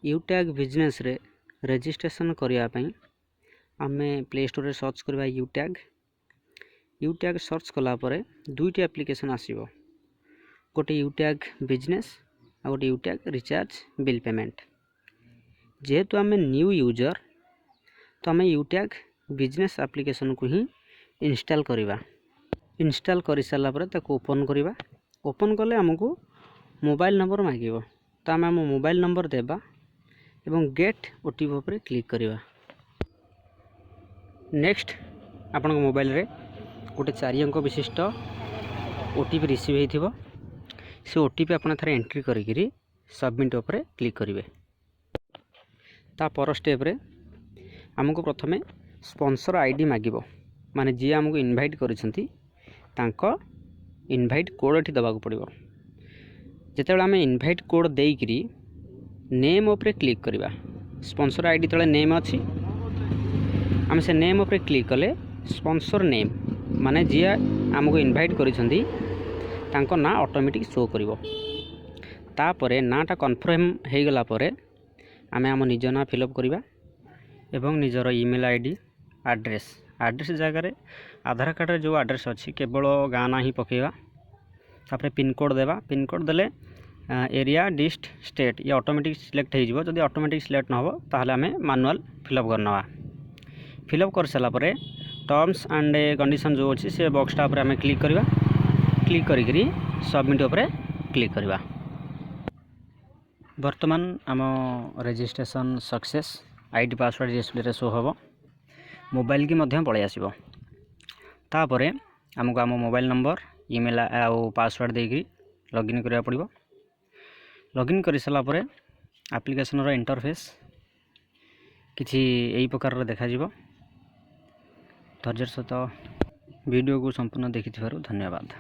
यूट्याग business रे registration करने आम प्ले स्टोर सर्च करवा यूट्याग सर्च कलापर दुईटी एप्लिकेशन आसो गोटे यूट्याग बिजनेस आ गोटे यूट्याग रिचार्ज बिल पेमेंट। जेहेतु आम न्यू यूजर तो आम यूट्याग बिजनेस एप्लिकेशन को ही इंस्टॉल करवा। इंस्टॉल कर सारापर ओपन करवा। ओपन कले आमको मोबाइल नंबर मांगो तो आम मोबाइल नंबर देवा एवं गेट ओटीपी उपर क्लिक करवा। नेक्स्ट आपण मोबाइल रे गोटे 4 अंक विशिष्ट ओटीपी रिसीव होइथिबो। से ओटीपी आपण थारे एंट्री करी सबमिट उपर क्लिक करेंगे। ता पर स्टेप रे आमको प्रथमे स्पॉन्सर आईडी मागिबो, माने जी आमको इनवाइट करिसंती तांको इनवाइट कोड एठी दबाक पड़िबो। जेतेबेले आम इनवाइट कोड देइकरी नेम उपर क्लिक करवा। स्पॉन्सर आईडी तले नेम अच्छी, आम से नेम उपर क्लिक कले स्पॉन्सर नेम माने जी आमको इनवाइट करिसंती तांको ना ऑटोमेटिक शो करिवो। तापरे नाटा कन्फर्म हो गला परे आमे आम निज ना फिलअप करवा एवं निजर ईमेल आईडी एड्रेस जगह आधार कार्ड रे जो एड्रेस अच्छी केवल गाँ ना ही पकेवा। तापरे पिन कोड देवा। पिन कोड देले एरिया डिस्ट स्टेट ये ऑटोमेटिक सिलेक्ट हो। जदि ऑटोमेटिक सिलेक्ट न हो ताहले आमे मैनुअल फिलअप करनवा। फिलअप कर सारा परे टर्म्स एंड कंडीशन जो अच्छी से बॉक्सटा उपर आमे क्लिक करवा। क्लिक करी सबमिट उपर क्लिक करवा। वर्तमान आम registration success ID password display show हम मोबाइल की मध्य पलि आसो। तापरे आमको आम मोबाइल नंबर ईमेल आउ पासवर्ड देकी लॉगिन करा पड़ो। लॉगिन कर सारा परे एप्लिकेशन रो इंटरफेस किछि एई प्रकार देखा जिवो। धैर्यर सहित वीडियो को संपूर्ण देखि धन्यवाद।